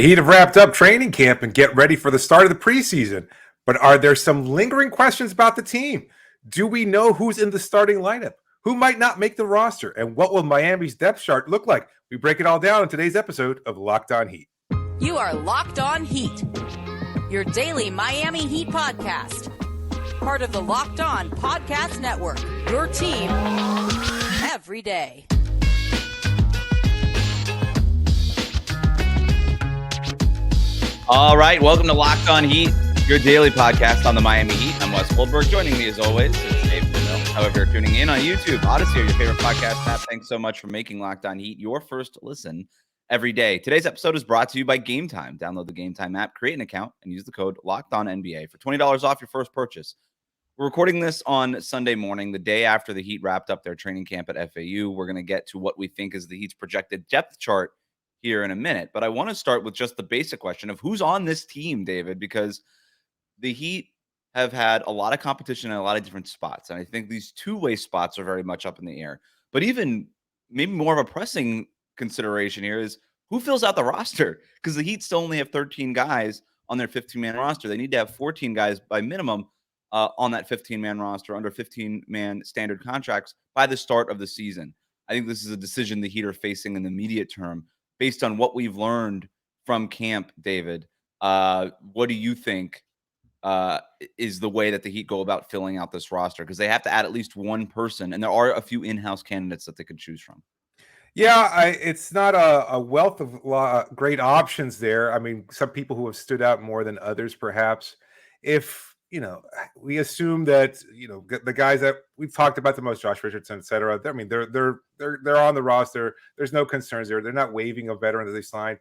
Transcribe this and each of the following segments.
The Heat have wrapped up training camp and get ready for the start of the preseason. But are there some lingering questions about the team? Do we know who's in the starting lineup? Who might not make the roster? And what will Miami's depth chart look like? We break it all down in today's episode of Locked On Heat. You are Locked On Heat, your daily Miami Heat podcast. Part of the Locked On Podcast Network, your team every day. All right, welcome to Locked On Heat, your daily podcast on the Miami Heat. I'm Wes Goldberg. Joining me as always is Dave Ramil. However, you're tuning in on YouTube, Odyssey, or your favorite podcast app. Thanks so much for making Locked On Heat your first listen every day. Today's episode is brought to you by Game Time. Download the Game Time app, create an account, and use the code LOCKEDONNBA for $20 off your first purchase. We're recording this on Sunday morning, the day after the Heat wrapped up their training camp at FAU. We're going to get to what we think is the Heat's projected depth chart here in a minute, but I want to start with just the basic question of who's on this team, David, because the Heat have had a lot of competition in a lot of different spots, and I think these two-way spots are very much up in the air. But even maybe more of a pressing consideration here is who fills out the roster, because the Heat still only have 13 guys on their 15-man roster. They need to have 14 guys by minimum on that 15-man roster under 15-man standard contracts by the start of the season. I think this is a decision the Heat are facing in the immediate term. Based on what we've learned from camp, David, what do you think is the way that the Heat go about filling out this roster? Because they have to add at least one person, and there are a few in-house candidates that they could choose from. Yeah, it's not a wealth of great options there. I mean, some people who have stood out more than others, perhaps. If we assume that the guys that we've talked about the most, Josh Richardson, et cetera. I mean, they're on the roster. There's no concerns there. They're not waiving a veteran that they signed.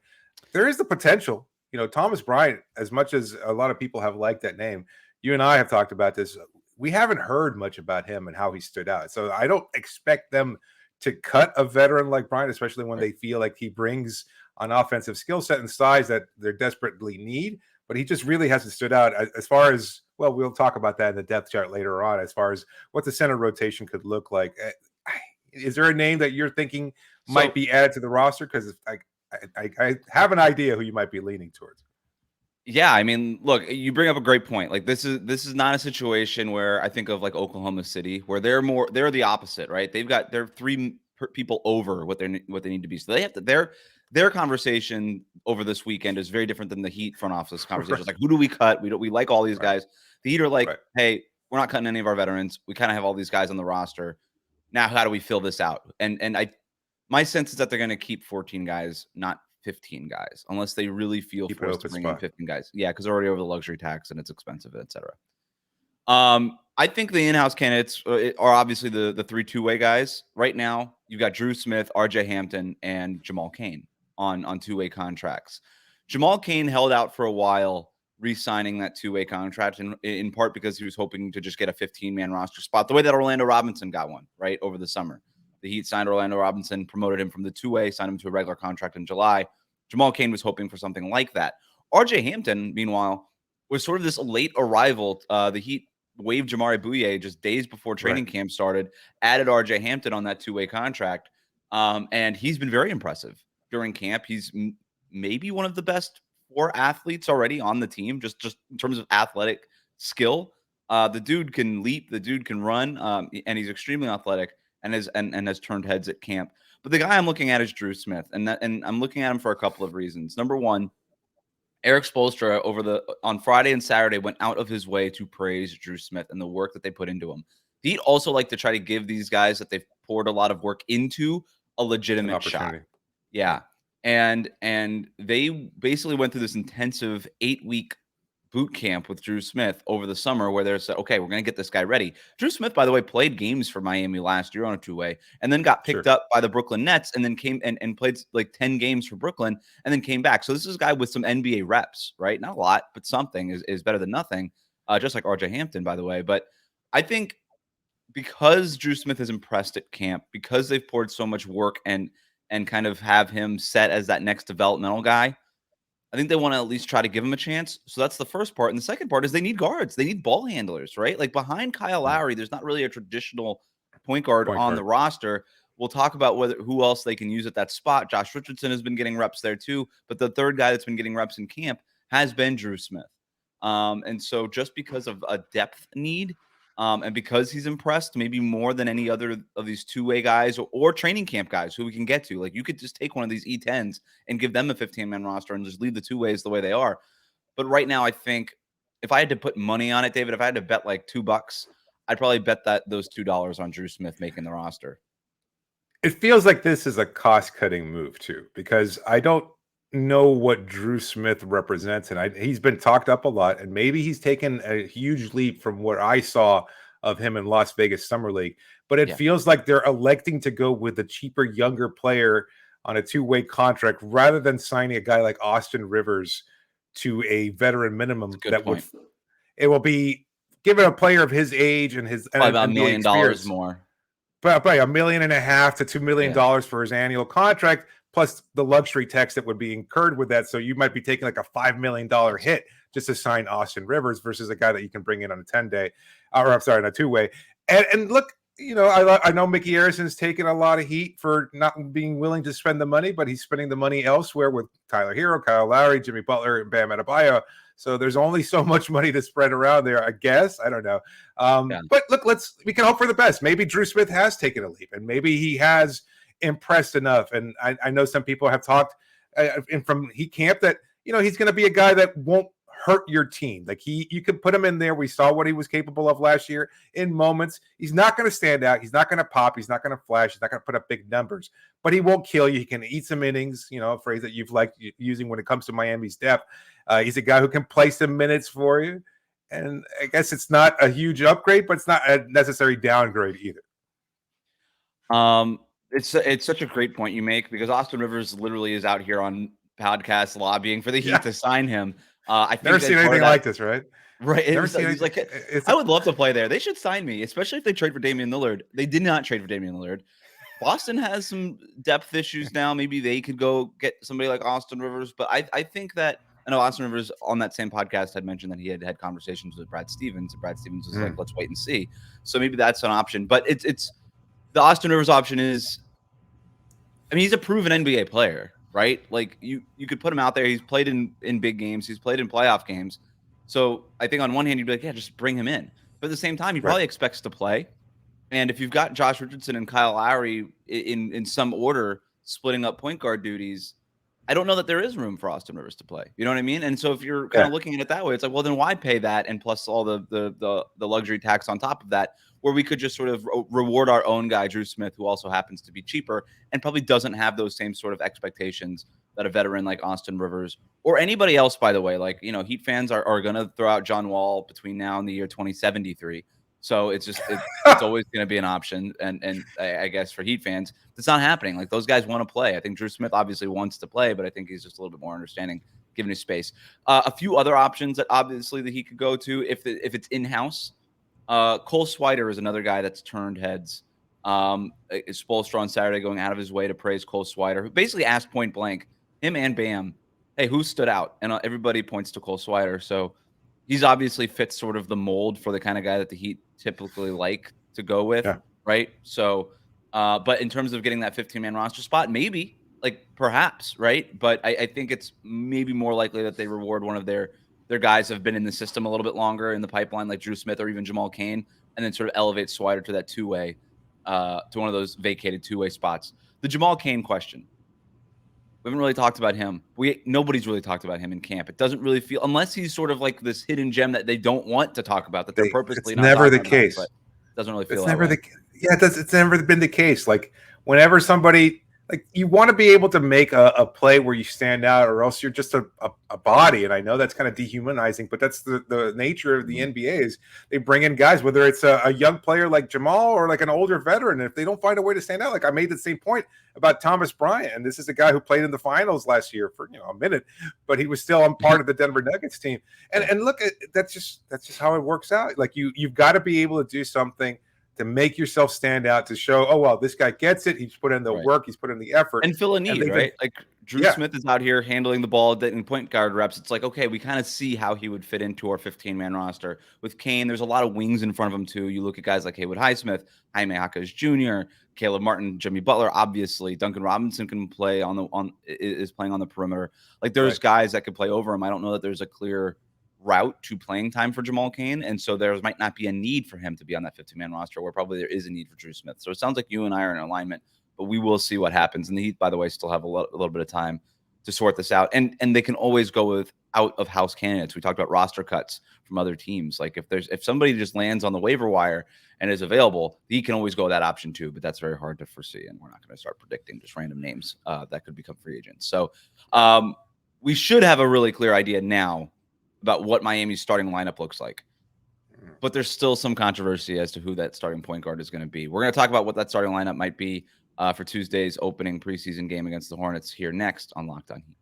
There is the potential. Thomas Bryant, as much as a lot of people have liked that name, you and I have talked about this. We haven't heard much about him and how he stood out. So I don't expect them to cut a veteran like Bryant, especially when they feel like he brings an offensive skill set and size that they desperately need. But he just really hasn't stood out as far as, well, we'll talk about that in the depth chart later on, as far as what the center rotation could look like. Is there a name that you're thinking might be added to the roster? Because I have an idea who you might be leaning towards. Yeah, I mean, look, you bring up a great point. Like this is not a situation where I think of like Oklahoma City, where they're the opposite, right? They're three people over what they need to be. So they have to their conversation over this weekend is very different than the Heat front office conversation. Right. Like, who do we cut? We like all these guys. The Heat are like, hey, we're not cutting any of our veterans. We kind of have all these guys on the roster. Now, how do we fill this out? And my sense is that they're going to keep 14 guys, not 15 guys, unless they really feel forced to bring in 15 guys. Yeah, because they're already over the luxury tax and it's expensive, et cetera. I think the in-house candidates are obviously the three two-way guys. Right now, you've got Drew Smith, RJ Hampton, and Jamal Cain on two-way contracts. Jamal Cain held out for a while, re-signing that two-way contract, in part because he was hoping to just get a 15-man roster spot, the way that Orlando Robinson got one, right, over the summer. The Heat signed Orlando Robinson, promoted him from the two-way, signed him to a regular contract in July. Jamal Cain was hoping for something like that. RJ Hampton, meanwhile, was sort of this late arrival. The Heat waived Jamari Bouye just days before training camp started, added RJ Hampton on that two-way contract, and he's been very impressive during camp. He's maybe one of the best 4 athletes already on the team, just in terms of athletic skill. The dude can leap, the dude can run, and he's extremely athletic and has turned heads at camp. But the guy I'm looking at is Drew Smith, and I'm looking at him for a couple of reasons. Number one, Eric Spoelstra on Friday and Saturday went out of his way to praise Drew Smith and the work that they put into him. He'd also like to try to give these guys that they've poured a lot of work into a legitimate shot. Yeah. And they basically went through this intensive 8-week boot camp with Drew Smith over the summer where they're said, okay, we're going to get this guy ready. Drew Smith, by the way, played games for Miami last year on a two-way and then got picked up by the Brooklyn Nets and then came and played like 10 games for Brooklyn and then came back. So this is a guy with some NBA reps, right? Not a lot, but something is better than nothing, just like RJ Hampton, by the way. But I think because Drew Smith has impressed at camp, because they've poured so much work and kind of have him set as that next developmental guy, I think they want to at least try to give him a chance. So that's the first part. And the second part is they need guards. They need ball handlers, right? Like behind Kyle Lowry, there's not really a traditional point guard on the roster. We'll talk about who else they can use at that spot. Josh Richardson has been getting reps there too, but the third guy that's been getting reps in camp has been Drew Smith. And so just because of a depth need, and because he's impressed maybe more than any other of these two-way guys or training camp guys who we can get to, like you could just take one of these E10s and give them a 15-man roster and just leave the two-ways the way they are. But right now, I think if I had to put money on it, David, if I had to bet like $2, I'd probably bet those $2 on Drew Smith making the roster. It feels like this is a cost-cutting move too, because I don't know what Drew Smith represents, and he's been talked up a lot, and maybe he's taken a huge leap from what I saw of him in Las Vegas Summer League. But it feels like they're electing to go with a cheaper, younger player on a two-way contract rather than signing a guy like Austin Rivers to a veteran minimum. It will be given a player of his age and his probably about $1 million more. But probably $1.5 million to $2 million for his annual contract, plus the luxury tax that would be incurred with that. So you might be taking like a $5 million hit just to sign Austin Rivers versus a guy that you can bring in on a 10-day, or I'm sorry, on a two-way. And look, you know, I know Mickey Harrison's taken a lot of heat for not being willing to spend the money, but he's spending the money elsewhere with Tyler Hero, Kyle Lowry, Jimmy Butler, and Bam Adebayo. So there's only so much money to spread around there, I guess. I don't know. But look, we can hope for the best. Maybe Drew Smith has taken a leap, and maybe he has impressed enough. And I know some people have talked from Heat camp that, you know, he's going to be a guy that won't hurt your team. Like you could put him in there. We saw what he was capable of last year in moments. He's not going to stand out. He's not going to pop. He's not going to flash. He's not going to put up big numbers, but he won't kill you. He can eat some innings, you know, a phrase that you've liked using when it comes to Miami's depth. He's a guy who can play some minutes for you. And I guess it's not a huge upgrade, but it's not a necessary downgrade either. It's such a great point you make, because Austin Rivers literally is out here on podcasts lobbying for the Heat to sign him. I think never seen anything like this, right? Right. I would love to play there. They should sign me, especially if they trade for Damian Lillard. They did not trade for Damian Lillard. Boston has some depth issues now. Maybe they could go get somebody like Austin Rivers. But I think that, I know Austin Rivers on that same podcast had mentioned that he had conversations with Brad Stevens, and Brad Stevens was like, let's wait and see. So maybe that's an option. But it's the Austin Rivers option is, I mean, he's a proven NBA player, right? Like you could put him out there. He's played in big games. He's played in playoff games. So I think on one hand, you'd be like, yeah, just bring him in. But at the same time, he probably expects to play. And if you've got Josh Richardson and Kyle Lowry in some order splitting up point guard duties, I don't know that there is room for Austin Rivers to play. You know what I mean? And so if you're kind of looking at it that way, it's like, well, then why pay that and plus all the luxury tax on top of that, where we could just sort of reward our own guy, Drew Smith, who also happens to be cheaper and probably doesn't have those same sort of expectations that a veteran like Austin Rivers or anybody else, by the way. Like, you know, Heat fans are going to throw out John Wall between now and the year 2073. So it's always going to be an option. And I guess for Heat fans, it's not happening. Like, those guys want to play. I think Drew Smith obviously wants to play, but I think he's just a little bit more understanding, given his space. A few other options that obviously that he could go to if it's in-house. Cole Swider is another guy that's turned heads. Spoelstra on Saturday going out of his way to praise Cole Swider, who basically asked point blank, him and Bam, hey, who stood out? And everybody points to Cole Swider. So he's obviously fits sort of the mold for the kind of guy that the Heat typically like to go with, right? So, but in terms of getting that 15-man roster spot, maybe, like perhaps, right? But I think it's maybe more likely that they reward one of their guys who have been in the system a little bit longer in the pipeline, like Drew Smith or even Jamal Cain, and then sort of elevate Swider to that two-way, to one of those vacated two-way spots. The Jamal Cain question. We haven't really talked about him. Nobody's really talked about him in camp. It doesn't really feel, unless he's sort of like this hidden gem that they don't want to talk about, that they're purposely not. It's never the case. But it doesn't really feel. It's never it's never been the case. Like, whenever somebody, like, you want to be able to make a play where you stand out, or else you're just a body. And I know that's kind of dehumanizing, but that's the nature of the NBA is they bring in guys, whether it's a young player like Jamal or like an older veteran. And if they don't find a way to stand out, like I made the same point about Thomas Bryant, and this is a guy who played in the finals last year for a minute, but he was still on part of the Denver Nuggets team. And look, that's just how it works out. Like you've got to be able to do something to make yourself stand out, to show, oh, well, this guy gets it. He's put in the work. He's put in the effort. And fill a need, right? Like Drew Smith is out here handling the ball in point guard reps. It's like, okay, we kind of see how he would fit into our 15-man roster. With Cain, there's a lot of wings in front of him, too. You look at guys like Haywood Highsmith, Jaime Jaquez Jr., Caleb Martin, Jimmy Butler, obviously. Duncan Robinson can play is playing on the perimeter. Like there's guys that could play over him. I don't know that there's a clear route to playing time for Jamal Cain, and so there might not be a need for him to be on that 15-man roster, where probably there is a need for Drew Smith. So it sounds like you and I are in alignment, but we will see what happens. And the Heat, by the way, still have a little bit of time to sort this out, and they can always go with out of house candidates. We talked about roster cuts from other teams. Like if somebody just lands on the waiver wire and is available, he can always go that option too, but that's very hard to foresee, and we're not going to start predicting just random names that could become free agents. So we should have a really clear idea now about what Miami's starting lineup looks like, but there's still some controversy as to who that starting point guard is going to be. We're going to talk about what that starting lineup might be for Tuesday's opening preseason game against the Hornets here next on Locked On Heat.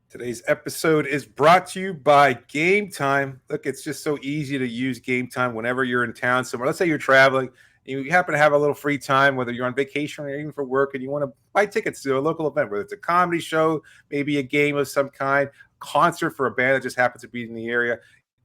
Today's episode is brought to you by Game Time. Look, it's just so easy to use Game Time whenever you're in town somewhere. Let's say you're traveling, you happen to have a little free time, whether you're on vacation or even for work, and you want to buy tickets to a local event, whether it's a comedy show, maybe a game of some kind, concert for a band that just happens to be in the area.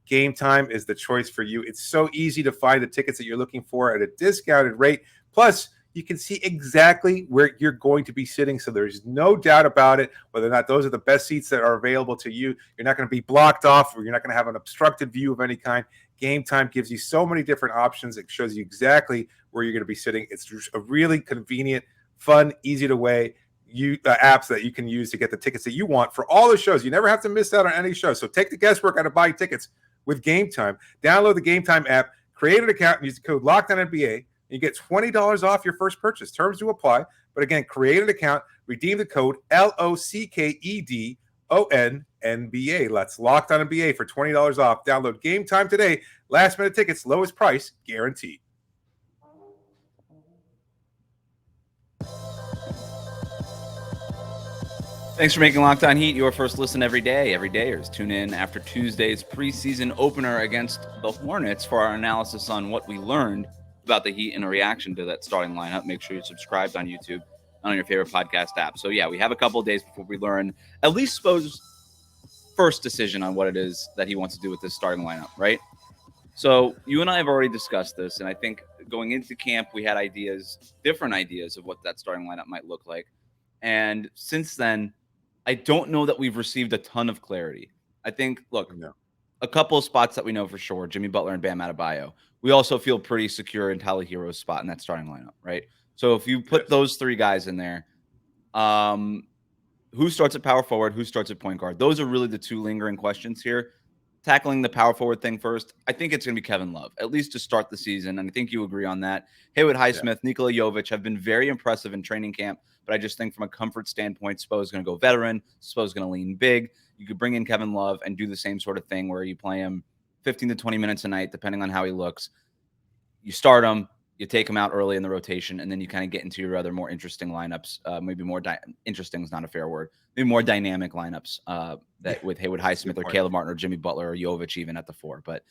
Game Time is the choice for you. It's so easy to find the tickets that you're looking for at a discounted rate. Plus, you can see exactly where you're going to be sitting, so there's no doubt about it, whether or not those are the best seats that are available to you. You're not going to be blocked off, or you're not going to have an obstructed view of any kind. Game Time gives you so many different options. It shows you exactly where you're going to be sitting. It's a really convenient, fun, easy to way apps that you can use to get the tickets that you want for all the shows. You never have to miss out on any show. So take the guesswork out of buying tickets with Game Time. Download the Game Time app, create an account, and use the code LOCKEDONNBA. You get $20 off your first purchase. Terms do apply. But again, create an account, redeem the code LOCKEDONNBA. Let's Locked On NBA for $20 off. Download Game Time today. Last minute tickets, lowest price guaranteed. Thanks for making Locked On Heat your first listen every day. Every dayers tune in after Tuesday's preseason opener against the Hornets for our analysis on what we learned about the Heat and a reaction to that starting lineup. Make sure you're subscribed on YouTube and on your favorite podcast app. So yeah, we have a couple of days before we learn at least Spo's first decision on what it is that he wants to do with this starting lineup, right? So you and I have already discussed this, and I think going into camp we had different ideas of what that starting lineup might look like. And since then, I don't know that we've received a ton of clarity. I think, a couple of spots that we know for sure, Jimmy Butler and Bam Adebayo. We also feel pretty secure in Tyler Hero's spot in that starting lineup, right? So if you put those three guys in there, who starts at power forward, who starts at point guard? Those are really the two lingering questions here. Tackling the power forward thing first, I think it's going to be Kevin Love, at least to start the season, and I think you agree on that. Haywood Highsmith, Nikola Jovic have been very impressive in training camp, but I just think from a comfort standpoint, Spo is going to go veteran. Spo is going to lean big. You could bring in Kevin Love and do the same sort of thing where you play him 15 to 20 minutes a night, depending on how he looks. You start him, you take him out early in the rotation, and then you kind of get into your other more interesting lineups. Maybe more interesting is not a fair word. Maybe more dynamic lineups with Haywood Highsmith or Caleb Martin or Jimmy Butler or Jovic even at the 4. But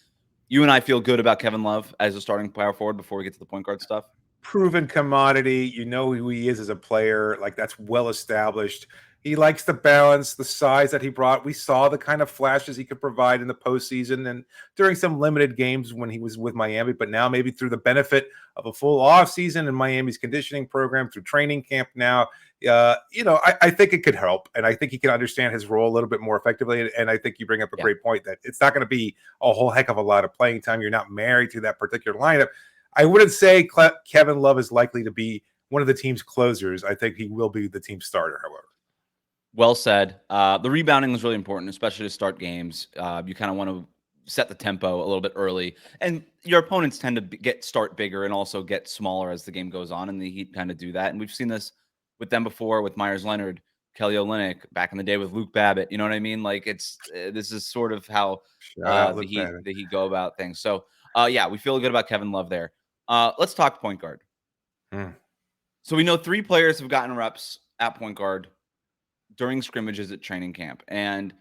you and I feel good about Kevin Love as a starting power forward before we get to the point guard stuff. Proven commodity. You know who he is as a player. Like, that's well established. He likes the balance, the size that he brought. We saw the kind of flashes he could provide in the postseason and during some limited games when he was with Miami. But now maybe through the benefit of a full offseason in Miami's conditioning program, through training camp now, I think it could help. And I think he can understand his role a little bit more effectively. And I think you bring up a great point that it's not going to be a whole heck of a lot of playing time. You're not married to that particular lineup. I wouldn't say Kevin Love is likely to be one of the team's closers. I think he will be the team starter, however. Well said. The rebounding is really important, especially to start games. You kind of want to set the tempo a little bit early. And your opponents tend to start bigger and also get smaller as the game goes on, and the Heat kind of do that. And we've seen this with them before with Myers Leonard, Kelly Olynyk, back in the day with Luke Babbitt. You know what I mean? Like, this is sort of how the Heat go about things. So, we feel good about Kevin Love there. Let's talk point guard. So we know 3 players have gotten reps at point guard during scrimmages at training camp. And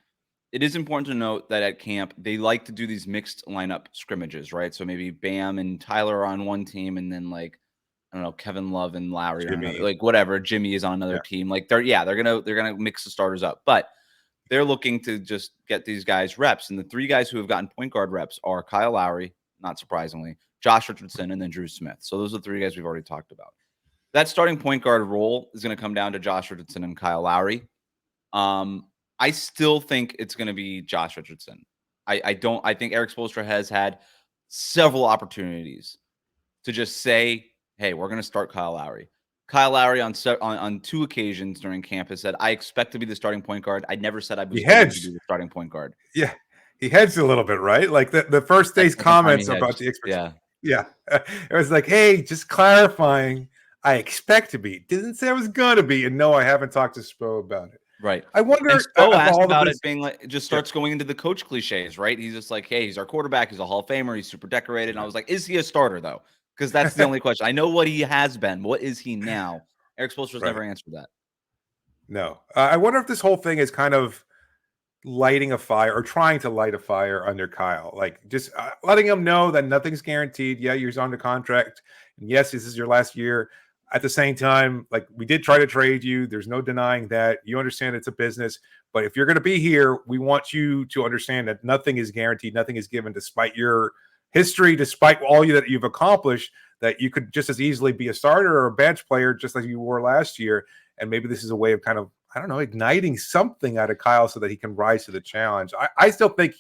it is important to note that at camp, they like to do these mixed lineup scrimmages, right? So maybe Bam and Tyler are on one team, and then Kevin Love and Lowry, whatever. Jimmy is on another team. Like they're gonna mix the starters up, but they're looking to just get these guys reps. And the 3 guys who have gotten point guard reps are Kyle Lowry, not surprisingly, Josh Richardson, and then Drew Smith. So those are the three guys we've already talked about. That starting point guard role is going to come down to Josh Richardson and Kyle Lowry. I still think it's going to be Josh Richardson. I think Eric Spoelstra has had several opportunities to just say, hey, we're going to start Kyle Lowry. Kyle Lowry on 2 occasions during camp has said, I expect to be the starting point guard. I never said I was going to be the starting point guard. Yeah. He hedged a little bit, right? Like the first day's comments about the expectation. Yeah. It was like, hey, just clarifying, I expect to be. Didn't say I was going to be. And no, I haven't talked to Spo about it. Right. I wonder. And Spo asked about it being like, it just starts going into the coach cliches, right? He's just like, hey, he's our quarterback. He's a Hall of Famer. He's super decorated. And I was like, is he a starter, though? Because that's the only question. I know what he has been. What is he now? Eric Spoelstra's never answered that. No. I wonder if this whole thing is kind of lighting a fire or trying to light a fire under Kyle. Like just letting him know that nothing's guaranteed. Yeah, you're on the contract. And yes, this is your last year. At the same time, like we did try to trade you. There's no denying that. You understand it's a business. But if you're going to be here, we want you to understand that nothing is guaranteed. Nothing is given despite your history, despite all that you've accomplished, that you could just as easily be a starter or a bench player just like you were last year. And maybe this is a way of kind of, I don't know, igniting something out of Kyle so that he can rise to the challenge. I still think,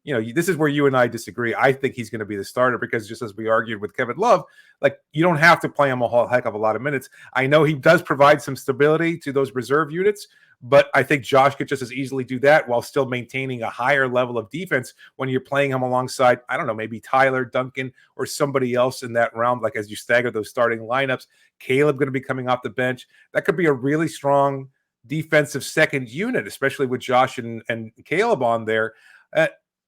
this is where you and I disagree. I think he's going to be the starter because just as we argued with Kevin Love, like you don't have to play him a whole heck of a lot of minutes. I know he does provide some stability to those reserve units, but I think Josh could just as easily do that while still maintaining a higher level of defense when you're playing him alongside, I don't know, maybe Tyler, Duncan, or somebody else in that realm. Like as you stagger those starting lineups, Caleb going to be coming off the bench. That could be a really strong defensive second unit, especially with Josh and Caleb on there.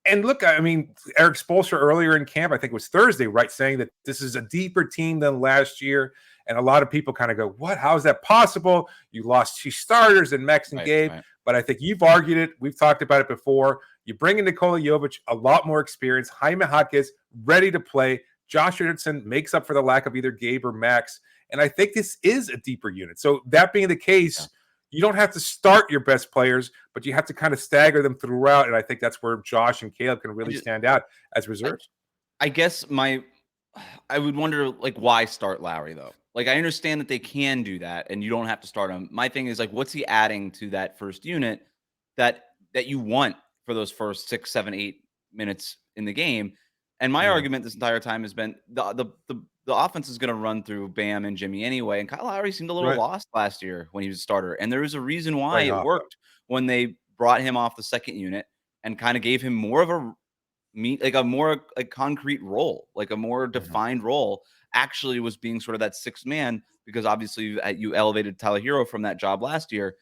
And look, I mean, Eric Spoelstra earlier in camp, I think it was Thursday, right, saying that this is a deeper team than last year. And a lot of people kind of go, what? How is that possible? You lost 2 starters in Max and Gabe. Right. But I think you've argued it. We've talked about it before. You bring in Nikola Jovic, a lot more experience. Jaime Jaquez, ready to play. Josh Richardson makes up for the lack of either Gabe or Max. And I think this is a deeper unit. So that being the case, you don't have to start your best players, but you have to kind of stagger them throughout. And I think that's where Josh and Caleb can really stand out as reserves. I guess I would wonder, like, why start Lowry, though? Like, I understand that they can do that and you don't have to start him. My thing is, like, what's he adding to that first unit that you want for those first 6, 7, 8 minutes in the game? And my argument this entire time has been the offense is going to run through Bam and Jimmy anyway. And Kyle Lowry seemed a little lost last year when he was a starter. And there was a reason why it worked when they brought him off the second unit and kind of gave him more of a more concrete role, like a more defined role. Actually was being sort of that 6th man because obviously you elevated Tyler Hero from that job last year.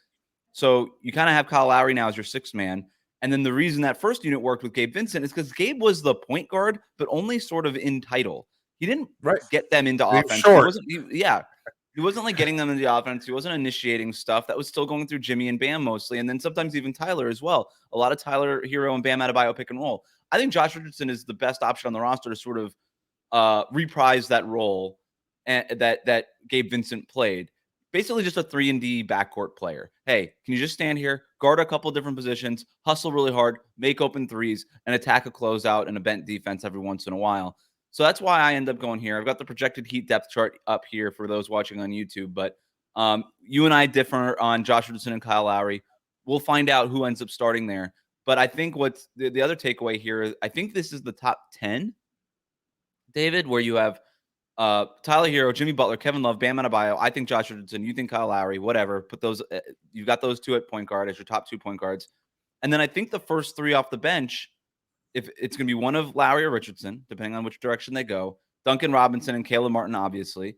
So you kind of have Kyle Lowry now as your 6th man. And then the reason that first unit worked with Gabe Vincent is because Gabe was the point guard, but only sort of in title. He didn't get them into offense. He wasn't like getting them into the offense. He wasn't initiating stuff. That was still going through Jimmy and Bam mostly. And then sometimes even Tyler as well. A lot of Tyler Hero and Bam Adebayo pick and roll. I think Josh Richardson is the best option on the roster to sort of reprise that role that Gabe Vincent played. Basically just a 3-and-D backcourt player. Hey, can you just stand here, guard a couple different positions, hustle really hard, make open threes, and attack a closeout and a bent defense every once in a while? So that's why I end up going here. I've got the projected Heat depth chart up here for those watching on YouTube. But you and I differ on Josh Richardson and Kyle Lowry. We'll find out who ends up starting there. But I think what's the other takeaway here is I think this is the top 10, David, where you have Tyler Hero, Jimmy Butler, Kevin Love, Bam Adebayo. I think Josh Richardson. You think Kyle Lowry. Whatever. Put those. You've got those 2 at point guard as your top 2 point guards, and then I think the first 3 off the bench, if it's going to be one of Lowry or Richardson, depending on which direction they go. Duncan Robinson and Caleb Martin, obviously,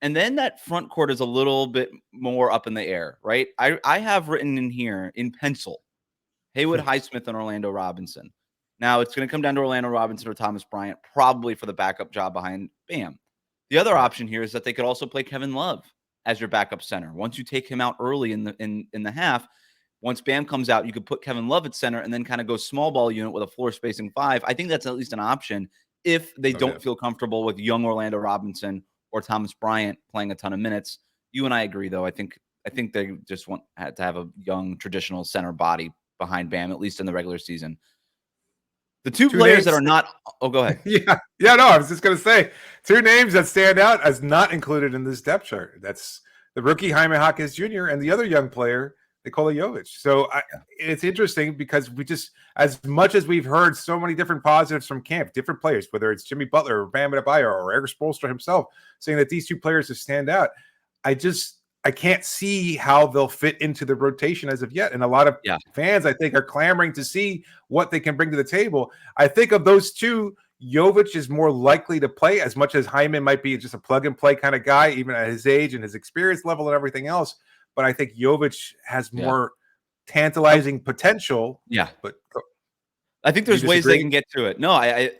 and then that front court is a little bit more up in the air, right? I have written in here in pencil, Haywood Highsmith and Orlando Robinson. Now it's going to come down to Orlando Robinson or Thomas Bryant, probably for the backup job behind Bam. The other option here is that they could also play Kevin Love as your backup center. Once you take him out early in the half, once Bam comes out, you could put Kevin Love at center and then kind of go small ball unit with a floor spacing 5. I think that's at least an option if they don't feel comfortable with young Orlando Robinson or Thomas Bryant playing a ton of minutes. You and I agree, though. I think they just want to have a young traditional center body behind Bam, at least in the regular season. The two players that are not. Oh, go ahead. Yeah. No, I was just going to say 2 names that stand out as not included in this depth chart. That's the rookie Jaime Jaquez Jr. and the other young player, Nikola Jovic. So it's interesting because we just, as much as we've heard so many different positives from camp, different players, whether it's Jimmy Butler or Bam Adebayo or Eric Spoelstra himself, saying that these 2 players just stand out. I can't see how they'll fit into the rotation as of yet. And a lot of fans, I think, are clamoring to see what they can bring to the table. I think of those 2, Jovic is more likely to play, as much as Jaime might be just a plug-and-play kind of guy, even at his age and his experience level and everything else. But I think Jovic has more tantalizing potential. Yeah. But I think there's ways they can get to it. No, I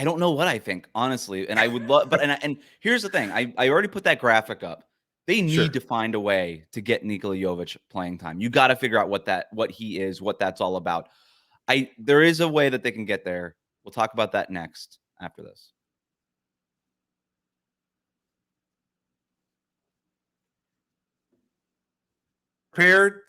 don't know what I think, honestly. And I would love, and here's the thing. I already put that graphic up. They need to find a way to get Nikola Jovic playing time. You got to figure out what he is, what that's all about. There is a way that they can get there. We'll talk about that next after this. Prepared.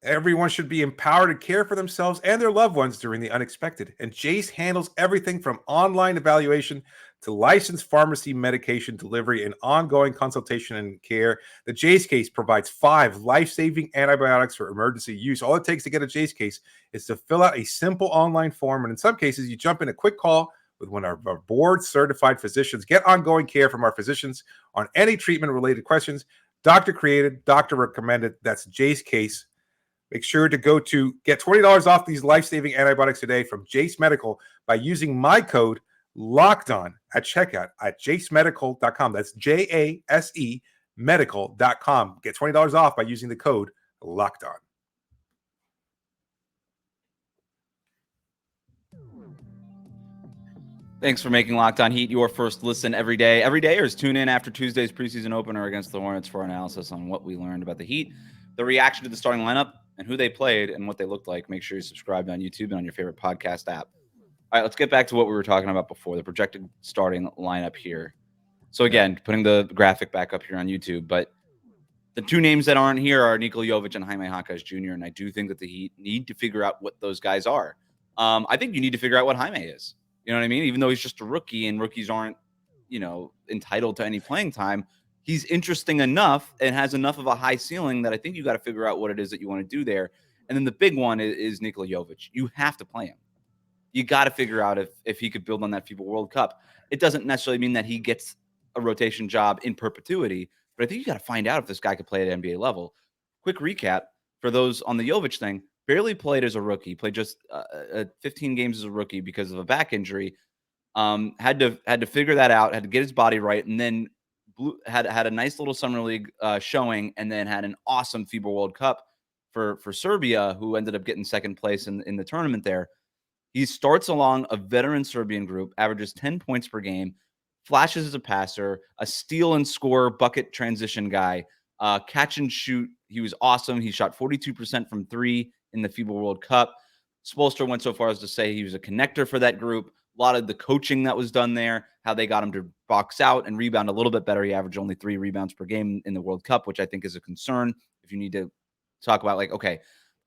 Everyone should be empowered to care for themselves and their loved ones during the unexpected. And Jace handles everything from online evaluation to licensed pharmacy medication delivery and ongoing consultation and care. The Jace case provides 5 life-saving antibiotics for emergency use. All it takes to get a Jace case is to fill out a simple online form. And in some cases, you jump in a quick call with one of our board-certified physicians. Get ongoing care from our physicians on any treatment-related questions. Doctor created, doctor recommended. That's Jace case. Make sure to go to get $20 off these life-saving antibiotics today from Jace Medical by using my code LOCKEDON at checkout at jasemedical.com. That's JASE medical.com. Get $20 off by using the code LOCKEDON. Thanks for making Locked On Heat your first listen every day. Every day, or tune in after Tuesday's preseason opener against the Hornets for analysis on what we learned about the Heat, the reaction to the starting lineup, and who they played and what they looked like. Make sure you subscribe on YouTube and on your favorite podcast app. All right, let's get back to what we were talking about before, the projected starting lineup here. So again, putting the graphic back up here on YouTube, but the 2 names that aren't here are Nikola Jovic and Jaime Jaquez Jr., and I do think that the Heat need to figure out what those guys are. I think you need to figure out what Jaime is. You know what I mean? Even though he's just a rookie and rookies aren't, entitled to any playing time, he's interesting enough and has enough of a high ceiling that I think you got to figure out what it is that you want to do there. And then the big one is Nikola Jovic. You have to play him. You got to figure out if he could build on that FIBA World Cup. It doesn't necessarily mean that he gets a rotation job in perpetuity, but I think you got to find out if this guy could play at NBA level. Quick recap for those on the Jovic thing. Barely played as a rookie. Played just 15 games as a rookie because of a back injury. Had to figure that out. Had to get his body right, and then had a nice little summer league showing, and then had an awesome FIBA World Cup for Serbia, who ended up getting second place in the tournament there. He starts along a veteran Serbian group, averages 10 points per game, flashes as a passer, a steal and score bucket transition guy, catch and shoot. He was awesome. He shot 42% from 3 in the FIBA World Cup. Spoelstra went so far as to say he was a connector for that group. A lot of the coaching that was done there, how they got him to box out and rebound a little bit better. He averaged only 3 rebounds per game in the World Cup, which I think is a concern if you need to talk about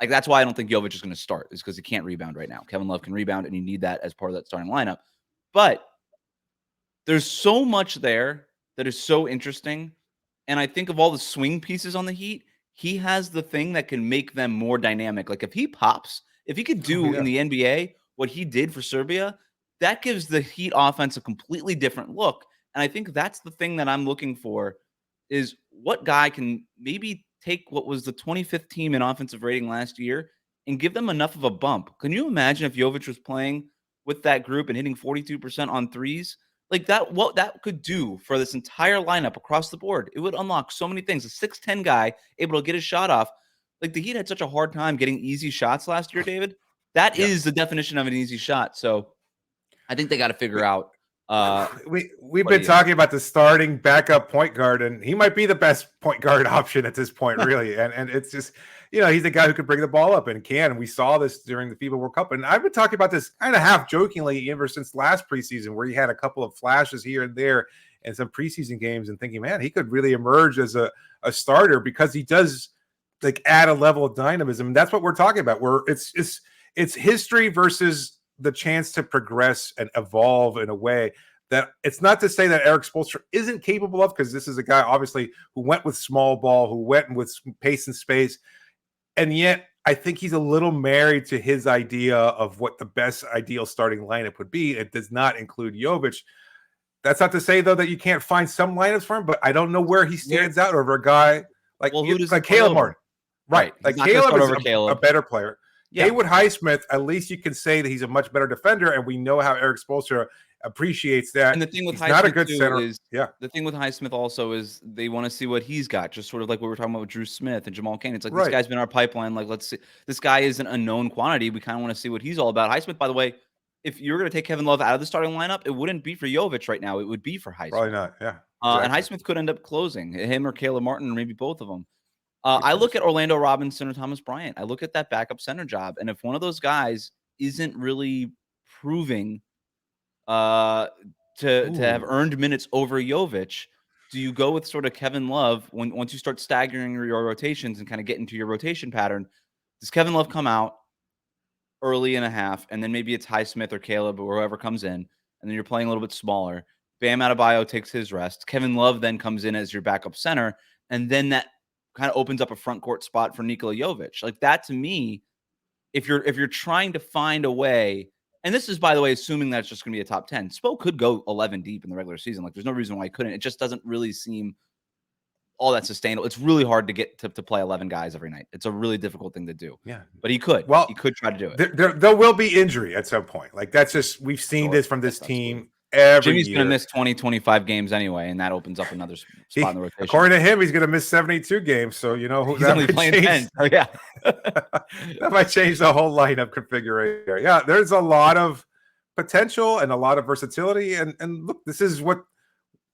that's why I don't think Jovic is going to start, is because he can't rebound right now. Kevin Love can rebound, and you need that as part of that starting lineup. But there's so much there that is so interesting. And I think of all the swing pieces on the Heat, he has the thing that can make them more dynamic. Like if he pops, if he could do in the NBA what he did for Serbia, that gives the Heat offense a completely different look. And I think that's the thing that I'm looking for, is what guy can maybe take what was the 25th team in offensive rating last year and give them enough of a bump. Can you imagine if Jovic was playing with that group and hitting 42% on threes? Like that, what that could do for this entire lineup across the board. It would unlock so many things. A 6'10" guy able to get his shot off. Like the Heat had such a hard time getting easy shots last year, David. That is the definition of an easy shot. So I think they got to figure out. We've been talking about the starting backup point guard, and he might be the best point guard option at this point, really. and it's just, he's a guy who can bring the ball up and can. And we saw this during the FIBA World Cup. And I've been talking about this kind of half jokingly ever since last preseason, where he had a couple of flashes here and there in some preseason games, and thinking, man, he could really emerge as a starter, because he does add a level of dynamism. And that's what we're talking about, where it's history versus the chance to progress and evolve in a way that it's not to say that Eric Spoelstra isn't capable of, because this is a guy obviously who went with small ball, who went with pace and space. And yet I think he's a little married to his idea of what the best ideal starting lineup would be. It does not include Jovic. That's not to say, though, that you can't find some lineups for him, but I don't know where he stands out over a guy like, like Caleb Martin. Right. Like Caleb is a better player. Yeah. Haywood Highsmith, at least you can say that he's a much better defender, and we know how Eric Spoelstra appreciates that. And the thing with Highsmith not a good center. The thing with Highsmith also is they want to see what he's got, just sort of like what we were talking about with Drew Smith and Jamal Cain. It's like, this guy's been in our pipeline. Like, let's see. This guy is an unknown quantity. We kind of want to see what he's all about. Highsmith, by the way, if you're going to take Kevin Love out of the starting lineup, it wouldn't be for Jovic right now. It would be for Highsmith. Probably not, yeah. Exactly. And Highsmith could end up closing, him or Caleb Martin, or maybe both of them. I look at Orlando Robinson or Thomas Bryant. I look at that backup center job, and if one of those guys isn't really proving to have earned minutes over Jovic, do you go with sort of Kevin Love once you start staggering your rotations and kind of get into your rotation pattern? Does Kevin Love come out early in a half, and then maybe it's Highsmith or Caleb or whoever comes in, and then you're playing a little bit smaller? Bam Adebayo takes his rest. Kevin Love then comes in as your backup center, and then that kind of opens up a front court spot for Nikola Jovic. Like, that to me, if you're trying to find a way, and this is, by the way, assuming that it's just going to be a top 10. Spo could go 11 deep in the regular season. Like, there's no reason why he couldn't. It just doesn't really seem all that sustainable. It's really hard to get to play 11 guys every night. It's a really difficult thing to do. Yeah, but he could. Well, he could try to do it. There will be injury at some point. Like, that's just, we've seen this from this team. Jimmy's going to miss 20, 25 games anyway, and that opens up another spot in the rotation. According to him, he's going to miss 72 games. So, you know, he's only playing 10. Oh, yeah. That might change the whole lineup configuration. Yeah, there's a lot of potential and a lot of versatility. And look, this is what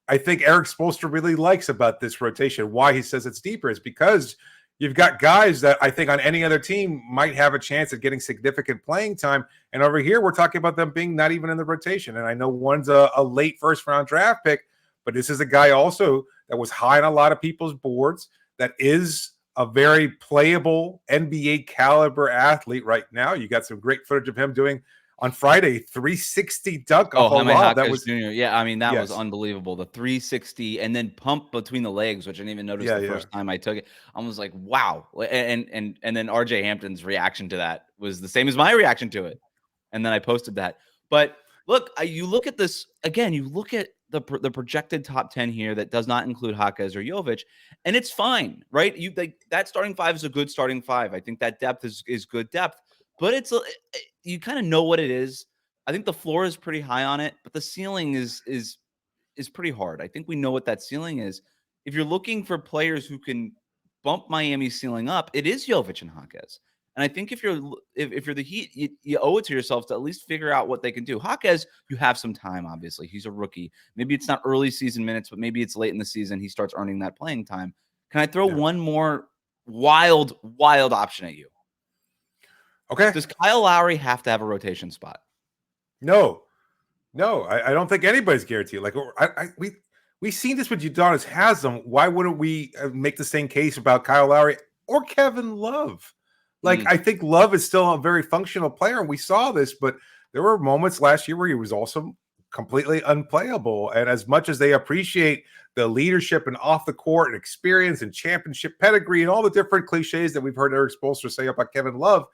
I think Eric Spoelstra really likes about this rotation. Why he says it's deeper is because you've got guys that I think on any other team might have a chance at getting significant playing time. And over here, we're talking about them being not even in the rotation. And I know one's a late first-round draft pick, but this is a guy also that was high on a lot of people's boards, that is a very playable NBA caliber athlete right now. You got some great footage of him doing on Friday 360 dunk. That was Jr. Yeah, I mean, that was unbelievable. The 360 and then pump between the legs, which I didn't even notice the first time I took it. I was like, wow. And then RJ Hampton's reaction to that was the same as my reaction to it. And then I posted that. But look, you look at this again, you look at the projected top 10 here that does not include Jaquez or Jovic, and it's fine, right? That starting five is a good starting five. I think that depth is good depth. But you kind of know what it is. I think the floor is pretty high on it, but the ceiling is pretty hard. I think we know what that ceiling is. If you're looking for players who can bump Miami's ceiling up, it is Jovic and Jaquez. And I think if you're the Heat, you owe it to yourself to at least figure out what they can do. Jaquez, you have some time, obviously. He's a rookie. Maybe it's not early season minutes, but maybe it's late in the season. He starts earning that playing time. Can I throw one more wild option at you? Okay. Does Kyle Lowry have to have a rotation spot? No, I don't think anybody's guaranteed. Like, we've seen this with Udonis Haslam. Why wouldn't we make the same case about Kyle Lowry or Kevin Love? Like, I think Love is still a very functional player, and we saw this, but there were moments last year where he was also completely unplayable. And as much as they appreciate the leadership and off the court and experience and championship pedigree and all the different cliches that we've heard Eric Spoelstra say about Kevin Love,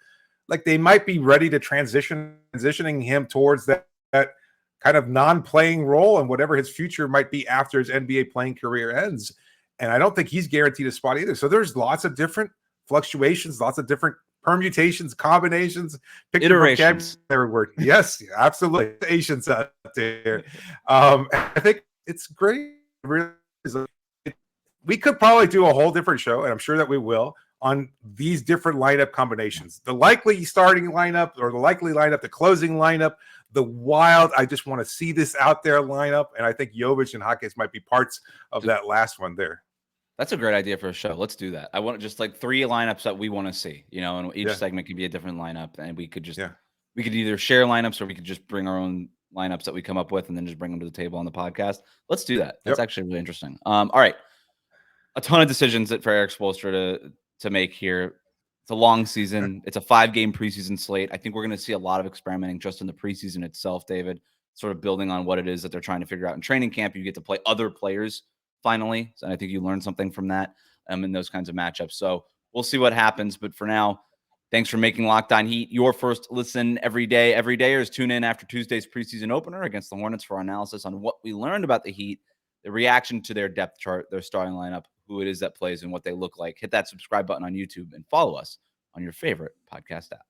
like, they might be ready to transitioning him towards that kind of non-playing role and whatever his future might be after his NBA playing career ends. And I don't think he's guaranteed a spot either. So there's lots of different fluctuations, lots of different permutations, combinations, iterations. Word. Yes, absolutely. Iterations out there. I think it's great. Really, we could probably do a whole different show, and I'm sure that we will, on these different lineup combinations. The likely starting lineup or the likely lineup, the closing lineup, the wild, I just want to see this out there lineup. And I think Jovic and Jaquez might be parts of that last one there. That's a great idea for a show. Let's do that. I want just like 3 lineups that we want to see, and each segment could be a different lineup. And we could just, we could either share lineups or we could just bring our own lineups that we come up with and then just bring them to the table on the podcast. Let's do that. That's actually really interesting. All right. A ton of decisions for Eric Spoelstra to make here. It's a long season. It's a 5-game preseason slate. I think we're going to see a lot of experimenting just in the preseason itself, David, sort of building on what it is that they're trying to figure out in training camp. You get to play other players finally. And I think you learned something from that in those kinds of matchups. So we'll see what happens. But for now, thanks for making Locked On Heat your first listen every day. Everydayers, tune in after Tuesday's preseason opener against the Hornets for our analysis on what we learned about the Heat, the reaction to their depth chart, their starting lineup, who it is that plays and what they look like. Hit that subscribe button on YouTube and follow us on your favorite podcast app.